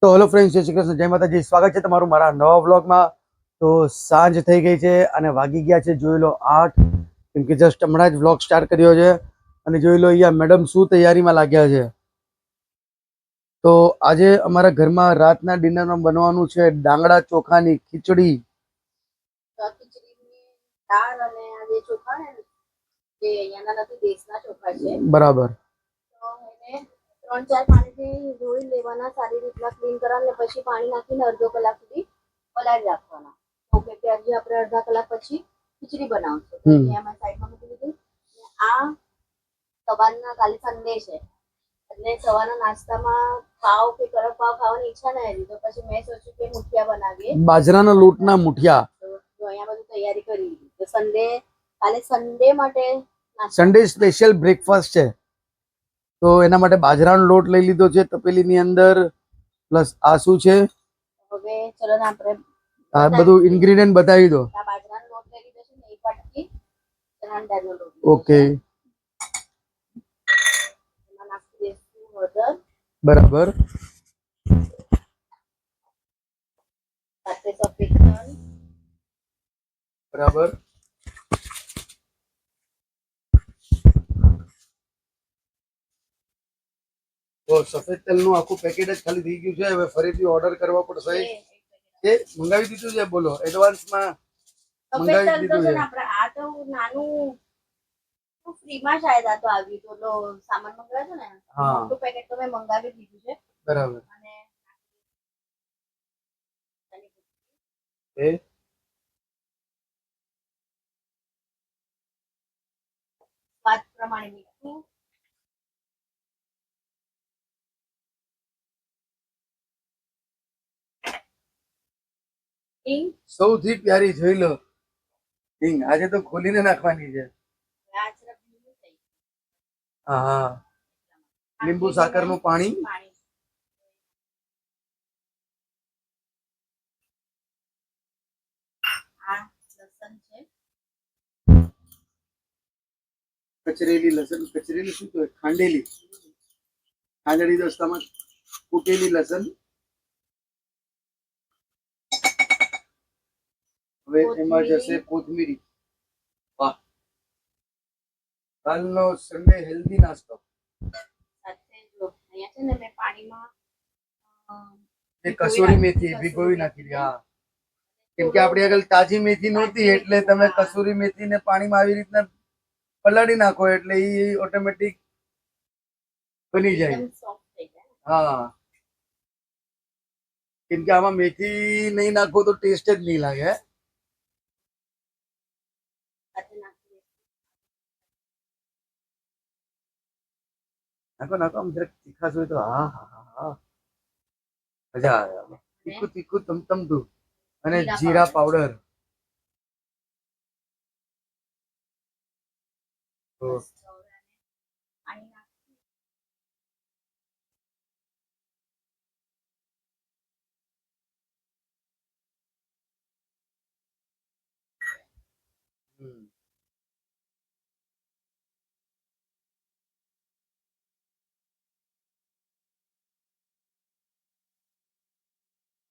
તો hello friends, જય શ્રી કૃષ્ણ, જય માતાજી. સ્વાગત છે તમારું મારા નવા વ્લોગમાં. તો સાંજ થઈ ગઈ છે અને વાગી ગયા છે જોઈ લો 8, કેમ કે જસ્ટ હમણાં જ વ્લોગ સ્ટાર્ટ કર્યો છે. અને જોઈ લો અહીંયા મેડમ શું તૈયારીમાં લાગ્યા છે. તો આજે અમારા ઘરમાં રાતના ડિનરમાં બનવાનું છે ડાંગરા ચોખાની ખીચડી. દાળ અને આ જે ચોખા ને જે અહીંયાના નથી દેશના ચોખા છે બરાબર. તો એને 3-4 પાણીથી ધોઈ લેવાના, સારી રીતના ક્લીન કરવાના, પછી પાણી નાખીને અડધો કલાક સુધી પલાળી રાખવાના. ઓકે, કે આજે આપણે અડધા કલાક પછી ખીચડી બનાવશું. તો અહીંયા મેં સાઈડમાં મૂકી દીધું. આ સવારના કાલે સન્ડે છે એટલે સવારના નાસ્તામાં પાવ કે કડક પાવ ખાવાની ઈચ્છા ના હતી, તો પછી મેં સોચ્યું કે મુઠિયા બનાવીએ, બાજરાના લોટના મુઠિયા. તો અહીંયા બધું તૈયારી કરી દીધી. તો કાલે સન્ડે માટે સન્ડે સ્પેશિયલ બ્રેકફાસ્ટ છે, તો એના માટે બાજરાનો લોટ લઈ લીધો છે તપેલીની અંદર. પ્લસ આ શું છે, હવે ચલો ને આપણે આ બધું ઇન્ગ્રેડિયન્ટ બતાવી દો. આ બાજરાનો લોટ લઈ લીધો છે ને, એક વાટકી ચણાની દાળનો લોટ. ઓકે, એમાં નાખી દઈશું હળદર, બરાબર. સાથે સફેદ તલ, બરાબર. તો સફેદ તલનું આખું પેકેટ જ ખાલી થઈ ગયું છે. હવે ફરીથી ઓર્ડર કરવા પડશે. એ મંગાવી દીધું છે, બોલો એડવાન્સમાં સફેદ મંગાવી તલ તો દીધું છે છે. ને આપણે આ તો નાનું ફ્રીમાં શાયદ આ તો આવ્યું તો સામાન મંગાવ્યો ને, મોટું પેકેટ તો મેં મંગાવી દીધું છે. બરાબર. અને એ સ્વાદ પ્રમાણે મીઠું, હિંગ, સૌથી પ્યારી જોઈ લો હિંગ. આજે તો ખોલીને નાખવાની છે. હા હા, લીંબુ સાકરનું પાણી. આ લસણ છે, કચરેલી લસણ. કચરેલી શું કહેવાય? ખાંડેલી. ખાંડેલી દસ્તામાં કૂટેલી લસણ. હવે એમાં જશે કોથમીરી. વાહ, કાલનો સન્ડે હેલ્ધી નાસ્તો. સાથે જો અહીંયા છે ને મેં પાણીમાં એ કસૂરી મેથી ભીગોવી નાખી દી. હા, કેમ કે આપણી આગળ તાજી મેથી નહોતી એટલે તમે કસૂરી મેથીને પાણીમાં આવી રીતના પલાળી નાખો એટલે એ ઓટોમેટિક બની જાય. એકદમ સોફ્ટ થઈ જાય. હા, કેમ કે આમાં મેથી નહીં નાખો તો ટેસ્ટ જ નહીં લાગે. સાથે નાખી નાખો નાખો, આમ જરાક તીખાશ હોય તો હા હા હા હા, મજા આવે. તીખું તીખું તમતમતું. અને જીરા પાવડર. પાણી નાખી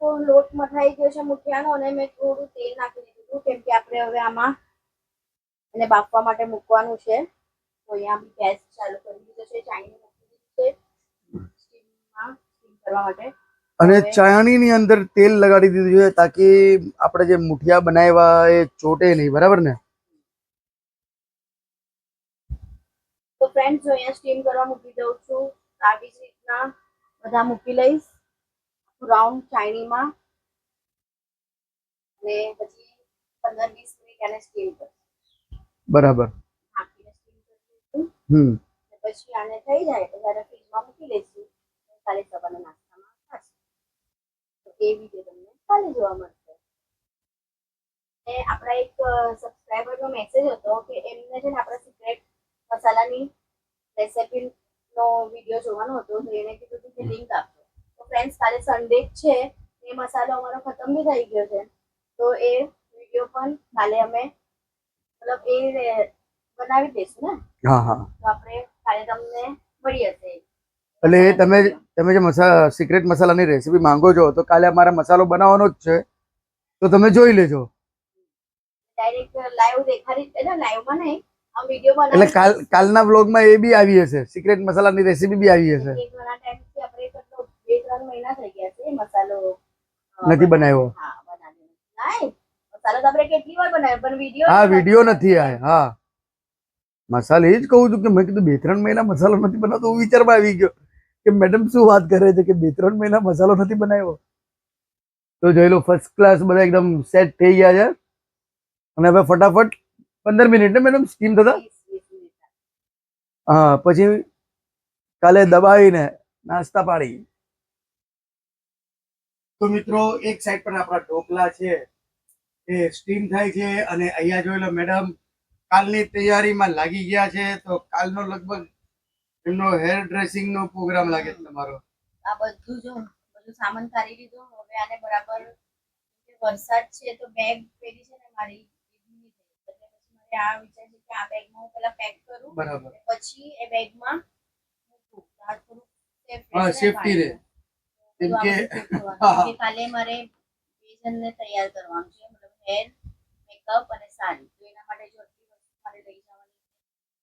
તો લોટ મઠાઈ ગયો છે મુઠિયાનો, અને મેં થોડું તેલ નાખી દીધું કેમ કે આપણે હવે આમાં એને બાફવા માટે મૂકવાનું છે. તો અહીંયા ગેસ ચાલુ કરી દીધો છે, ચાઇની મૂકી દીધું છે સ્ટીમ કરવા માટે. અને ચાયણીની અંદર તેલ લગાડી દીધું છે તાકી આપણે જે મુઠિયા બનાવ્યા એ ચોટે નહીં. બરાબર ને? તો ફ્રેન્ડ્સ જો અહીંયા સ્ટીમ કરવા મૂકી દઉં છું. આવી જ રીતના બધા મૂકી લઈશ રાઉન્ડ ચાઇનીમાં, અને પછી 15-20 મિનિટ એને સ્ટીમ કરીશ. બરાબર. નાખીને સ્ટીમ કરી દઈશું. પછી આને થઈ જાય તો જ્યારે ફ્રીજમાં મૂકી દઈશું. કાલે સવારના નાસ્તામાં ખાશું. તો એ વિડીયો તમને કાલે જોવા મળશે. અને આપણા એક સબસ્ક્રાઇબરનો મેસેજ હતો કે એમને છે ને આપણા સિક્રેટ મસાલાની રેસિપીનો વિડીયો જોવાનો હતો, તો એને કીધું કે લિંક આપજો. તો ફ્રેન્ડ્સ કાલે સન્ડે છે, એ મસાલો અમારો ખતમ બી થઈ ગયો છે, તો એ વિડીયો પણ કાલે અમે મતલબ એ બનાવી દઈશું ને. હા હા, તો આપણે કાલે તમને મળી હશે. એટલે તમે તમે જે સિક્રેટ મસાલાની રેસીપી માંગો છો તો કાલે અમારે મસાલો બનાવવાનો જ છે, તો તમે જોઈ લેજો. ડાયરેક્ટ લાઈવ દેખાડી એટલે લાઈવમાં નહીં, આ વિડીયો એટલે કાલના વ્લોગમાં એ બી આવી હશે, સિક્રેટ મસાલાની રેસીપી બી આવી હશે. ઘણા ટાઈમથી આપણે કેટલો 2-3 મહિના થઈ ગયા છે મસાલો નથી બનાવ્યો. હા બનાવ્યો નહીં, મસાલો તો આપણે કેટલી વાર બનાવ્યો પણ વિડીયો હા વિડીયો નથી આવે. હા મસાલો એ જ કહું છું કે મેં કીધું 2-3 મહિના મસાલો નથી બનાવતો, હું વિચારમાં આવી ગયો કે મેડમ શું વાત કરે છે કે 2-3 મહિના મસાલો નથી બનાવ્યો. તો જોઈ લો ફર્સ્ટ ક્લાસ બધા એકદમ સેટ થઈ ગયા છે અને હવે ફટાફટ 15 મિનિટ ને મેડમ સ્ટીમ થતા 20 મિનિટ. હા પછી કાલે દબાવીને નાસ્તા પાડી. તો મિત્રો એક સાઈડ પર આપણા ઢોકલા છે એ સ્ટીમ થાય છે અને અહીંયા જોઈ લો મેડમ કાલની તૈયારીમાં લાગી ગયા છે. તો કાલનો લગભગ એમનો હેર ડ્રેસિંગ નો પ્રોગ્રામ લાગે છે તમારો. આ બધું સામાન કાઢી લીધો. હવે આને બરાબર વરસાદ છે તો બેગ પેલી છે ને મારી એટલે પછી મારે આ વિચાર છે કે આ બેગમાં હું પહેલા પેક કરું, બરાબર. પછી એ બેગમાં મૂકું આ થોડું હા સેફટી રહે. કેમ કે કાલે મારે 2 જણને તૈયાર કરવાનું છે, મતલબ હેર, મેકઅપ અને સાડી. તો એના માટે જો આટલી વસ્તુ મારે લઈ જવાની છે.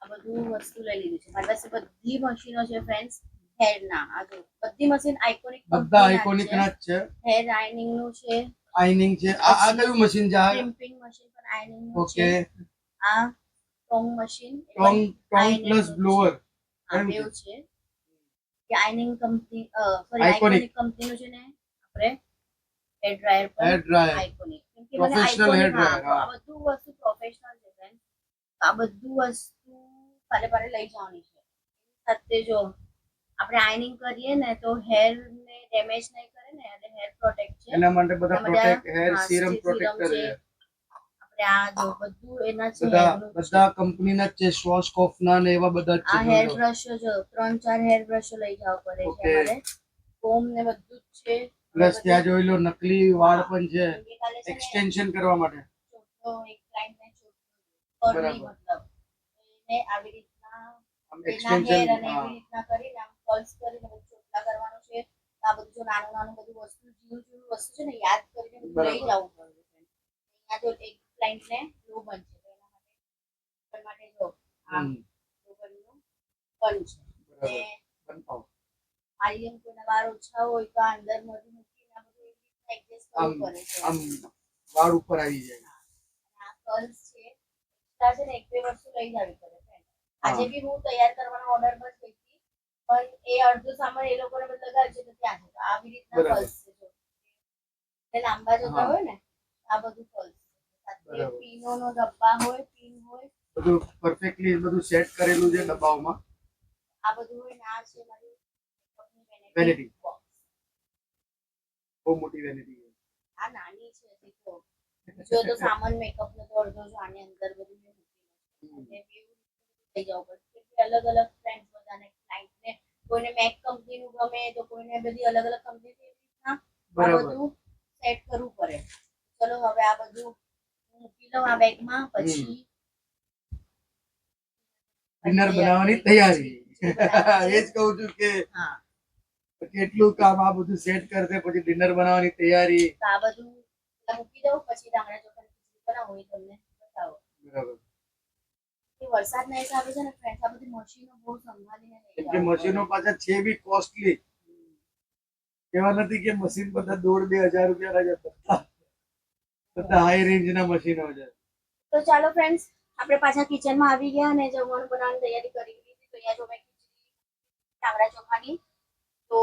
આ બધું વસ્તુ લઈ લીધું છે. મારી પાસે બધી મશીનો છે ફ્રેન્ડ્સ હેરના. આ જો બધી મશીન આઇકોનિક, બધા આઇકોનિક ના જ છે. હેર આયનિંગ નું છે, આયનિંગ છે. આ કયું મશીન છે? ક્રિમ્પિંગ મશીન પણ આયનિંગ નું ઓકે. છે. આ Tong machine, Tong plus blower આ બેવ છે. કે આયનિંગ કંપની સોરી આઇકોનિક આઇકોનિક કંપનીનું છે ને આપણે હેર ડ્રાયર પર હેર ડ્રાયર આઇકોનિક, કેમ કે મને પ્રોફેશનલ હેર આઇકોનિક ડ્રાયર. આ બધું વસ્તુ પ્રોફેશનલ છે ફ્રેન્ડ. આ બધું વસ્તુ પારે લઈ જવાની છે. સાથે જો આપણે આયનિંગ કરીએ ને તો હેર ને ડેમેજ નહીં કરે ને, અને હેર પ્રોટેક્ટ છે. એના માટે બધા protect hair serum serum protractor છે. આપણે આ જો બધું એના છે. બધા કંપનીના જ છે, સ્વોસ્કોફ ના ને એવા બધા જ આ છે. હેર બ્રશ જો 3-4 હેર બ્રશ લઈ જવા પડે છે અમારે. કોમ ને બધું જ છે. પ્લસ ત્યાં જોઈ લો નકલી વાળ પણ છે એક્સટેન્શન કરવા માટે. તો એક ક્લાયન્ટ ને છોટો કરલી મતલબ એને આવી રીતના એના હેર અને એવી રીતના કરીને આમ કર્લ્સ કરીને બધું ચોટલા કરવાનું છે. આ બધું જો નાનું નાનું બધું વસ્તુ જીવું વસ્તુ છે ને યાદ કરીને બધું લઈ જવું પડે. અહીંયા જો એક ક્લાયન્ટ ને લો બનશે તો એના માટે જો આ લોબનનું બન છે. મારી જેમ કોઈના વાળ ઓછા હોય તો આ અંદર મધી મૂકીને આ બધું એવી રીતના એડજસ્ટ કરવું પડે છે. આમ વાળ ઉપર આવી જાય. આ કર્લ્સ છે એક્સ્ટ્રા છે ને 1-2 વસ્તુ લઈ જવી પડે. આજે બી હું તૈયાર કરવાનો ઓર્ડર પર ગઈ હતી પણ એ અડધું સામાન એ લોકોને બધું લગાડશે તો ત્યાં છે. તો આવી રીતના કર્લ્સ છે જો એ લાંબા જતા હોય ને આ બધું કર્લ્સ સાથે પીનો નો ડબ્બા હોય, પિન હોય, બધું પરફેક્ટલી બધું સેટ કરેલું છે ડબ્બાઓમાં. આ બધું હોય ને આ છે મારી વેનિટી. બહુ મોટી વેનિટી છે. આ નાની છે દેખો. જો તો સામાન મેકઅપ નો તો અડધો જો આની અંદર બધું મેં મૂકેલું છે. એટલે થઈ જવું પડશે કે અલગ અલગ ફ્રેન્ડ્સ બધાને ક્લાયન્ટ ને કોઈને મેક કંપની નું ગમે તો કોઈને બધી અલગ અલગ કંપની ની રીતના આ બધું સેટ કરવું પડે. ચલો હવે આ બધું મૂકી લઉં આ બેગમાં. પછી ડિનર બનાવવાની તૈયારી. એ જ કહું છું કે હા કેટલું કામ આ બધું સેટ કરશે પછી ડિનર બનાવવાની તૈયારી. તો આ બધું મૂકી દઉં પછી ડાંગરા ચોખાની ખીચડી બનાવું એ તમને બતાવો. બરાબર. વરસાદ ના હિસાબે છે ને ફ્રેન્ડ્સ આ બધી મશીનો બહુ સંભાળીને લઈ કેમ કે મશીનો પાછા છે બી કોસ્ટલી. એવા નથી કે મશીન બધા 1,500-2,000 રૂપિયા ના જતા. બધા હાઈ રેન્જ ના મશીનો છે. તો ચાલો ફ્રેન્ડ્સ આપણે પાછા કિચનમાં આવી ગયા અને જમવાનું બનાવવાની તૈયારી કરી લીધી. તો અહીંયા જો મેં ખીચડી ડાંગરા ચોખાની તો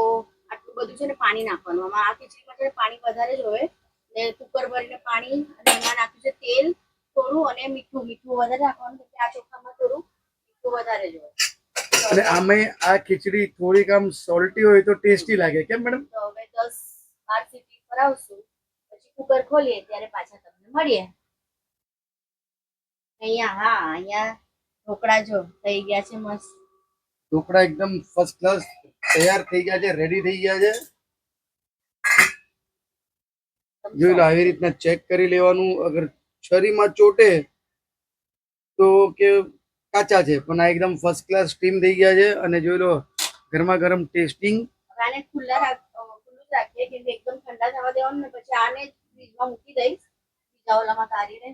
આટલું બધું છે ને પાણી નાખવાનું. આમાં આ ખીચડીમાં છે પાણી વધારે જ હોય ને કુકર ભરીને પાણી અને એમાં નાખ્યું છે તેલ થોડું અને મીઠું વધારે નાખવાનું કે આ ચોખામાં થોડું મીઠું વધારે જ હોય. અને આમે આ ખીચડી થોડીક આમ સોલ્ટી હોય તો ટેસ્ટી લાગે. કેમ મેડમ? તો હવે 10-12 સીટી પર આવશું પછી કુકર ખોલીએ ત્યારે પાછા તમને મળીએ. અહીંયા ઢોકળા જો થઈ ગયા છે મસ્ત. ઢોકળા એકદમ ફર્સ્ટ ક્લાસ તૈયાર થઈ ગયા છે, રેડી થઈ ગયા છે. જોઈ લો આવી રીતના ચેક કરી લેવાનું. અગર છરીમાં ચોટે તો કે કાચા છે, પણ આ એકદમ ફર્સ્ટ ક્લાસ સ્ટીમ થઈ ગયા છે. અને જોઈ લો ગરમા ગરમ ટેસ્ટિંગ હવે આને ખુલ્લું જ રાખીએ કેમ કે એકદમ ઠંડા થવા દેવાનું ને પછી આને ફ્રીજમાં મૂકી દઈશ બીજા ઓલામાં કાઢીને.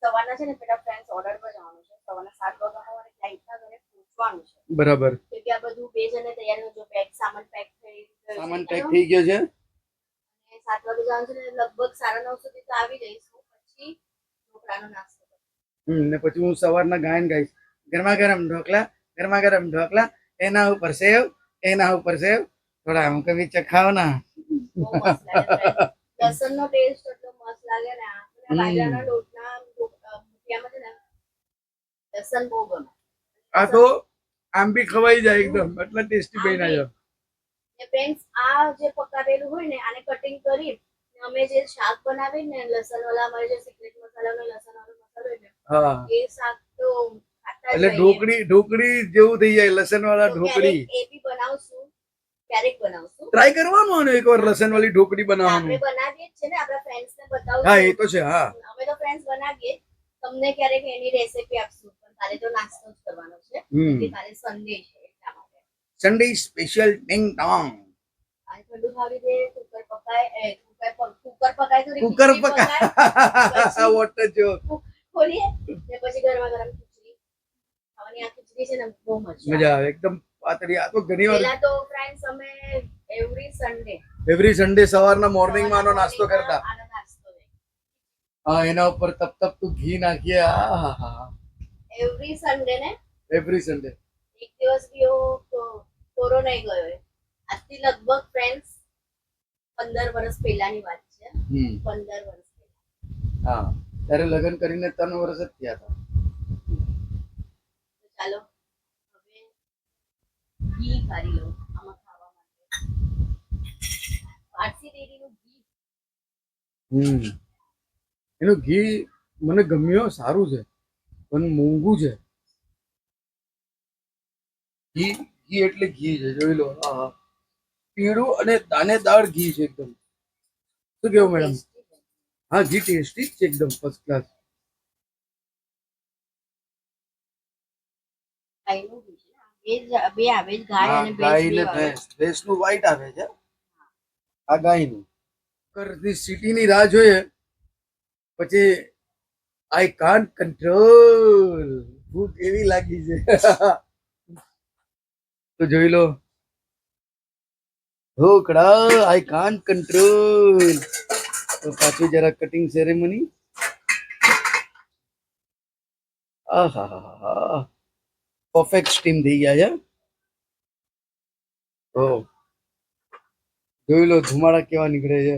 સવારના છે ને પેલા ફ્રેન્ડ્સ ઓર્ડર પર જવાનું છે. સવારના 7 વાગ્યામાં મારે ક્લાઇન્ટના ઘરે પહોંચવાનું છે. બરાબર. કેમ કે આ બધું બે જણે તૈયારી જો સામાન પેક થઈ ગયો સામાન પેક થઈ ગયો છે. અને 7 વાગે જવાનું છે ને લગભગ 9:30 સુધી તો આવી જઈશું. પછી ઢોકળાનો નાસ્તો ને પછી હું સવારના ગાયન ગાઈશ, ગરમા ગરમ ઢોકલા, એના ઉપર સેવ, થોડા હું કભી ચખાવ ના. બહુ મસ્ત લાગે. લસણનો ટેસ્ટ એટલો મસ્ત લાગે ને આ બાજરાના લોટના મુઠિયામાં છે ને લસણ બહુ ગમે. આ તો આમ બી ખવાઈ જાય એકદમ એટલા ટેસ્ટી બન્યા છે. ને ફ્રેન્ડ્સ આ જે પકાવેલું હોય ને આને કટિંગ કરી અમે જે શાક બનાવી ને લસણ વાળા અમારે જે સિક્રેટ મસાલાનો લસણ વાળો મસાલો હોય ને હા, એ શાક તો ખાતા જ એટલે રહીએ. ઢોકળી જેવું થઈ જાય, લસણ વાળા તો ઢોકળી. ક્યારેક એ બી બનાવશું, ક્યારેક બનાવશું. ટ્રાય કરવાનું અને એકવાર લસણ વાળી ઢોકળી આપણે બનાવવાનું. બનાવીએ જ છે ને આપણા ફ્રેન્ડ્સ ને હા, બતાવશું. એ તો છે. હા, અમે તો ફ્રેન્ડ્સ બનાવીએ જ. તમને ક્યારેક એની રેસીપી આપશું પણ કાલે તો નાસ્તો જ કરવાનો છે. કે કાલે સન્ડે છે એટલા માટે. Sunday special ડિંગ Dzong. આ ઠંડુ ખાવી દે, કુકર પકાય તો કુકર ખીચડી પકા પછી વોટ જો ખોલીએ ને પછી ગરમા ગરમ ખીચડી ખાવાની. આ ખીચડી છે ને બહુ મજા મજા આવે એકદમ પાતળી. આ તો ઘણી વાર પેલા તો ફ્રેન્ડ્સ અમે એવરી સન્ડે સવારના મોર્નિંગમાં આનો નાસ્તો કરતા. આનો નાસ્તો હા, એના ઉપર તપતું ઘી નાખીએ. એવરી સન્ડે ને એવરી સન્ડે. એક દિવસ બી એવો કોરો નહીં ગયો. આજથી લગભગ ફ્રેન્ડ્સ 15 વર્ષ પહેલાની વાત છે. 15 વર્ષ પહેલા. હા, ત્યારે લગ્ન કરીને 3 વર્ષ જ થયા હતા. તો ચાલો હવે ઘી કાઢી લો આમાં ખાવા માટે. પારસી ડેરીનું ઘી એનું ઘી મને ગમ્યો, સારું છે પણ મોંઘું છે. ઘી એટલે ઘી છે, જોઈ લો. હા, પીળું અને દાણેદાર ઘી છે એકદમ. શું કેવું મેડમ? tasty છે. હા, ઘી ટેસ્ટી જ છે એકદમ ફર્સ્ટ ક્લાસ. ગાયનું ઘી છે ને. બે આવે જ, ગાય અને ગાય ને ભેંસ બે આવે. ભેંસનું વ્હાઈટ આવે છે, આ ગાયનું. સિટીની રાહ જોઈએ પછી આઈ કાન્ટ કંટ્રોલ. ભૂખ એવી લાગી છે. તો જોઈ લો ઢોકળા, આઈ કાન્ટ કંટ્રોલ. તો પાછું જરા કટિંગ સેરેમની. આહાહાહા, પરફેક્ટ સ્ટીમ થઈ ગયા છે. જોઈ લો ધુમાડા કેવા નીકળે છે.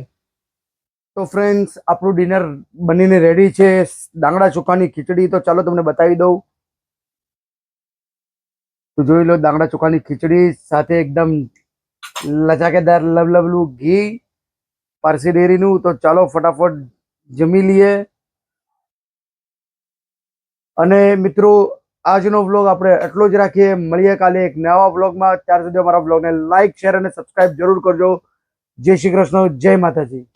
તો ફ્રેન્ડ્સ, આપણું ડિનર બનીને રેડી છે. દાંગડા ચોખાની ખીચડી. તો ચાલો તમને બતાવી દઉં. તો જોઈ લો દાંગડા ચોખાની ખીચડી સાથે એકદમ લચાકેદાર લવલવલું ઘી પારસી ડેરીનું. તો ચાલો ફટાફટ જમી લઈએ. અને મિત્રો, આજનો વ્લોગ આપણે એટલો જ રાખીએ. મળીએ કાલે એક નવા વ્લોગમાં. ત્યાર સુધી અમારા વ્લોગને લાઈક, શેર અને સબસ્ક્રાઇબ જરૂર કરજો. જય શ્રી કૃષ્ણ, જય માતાજી.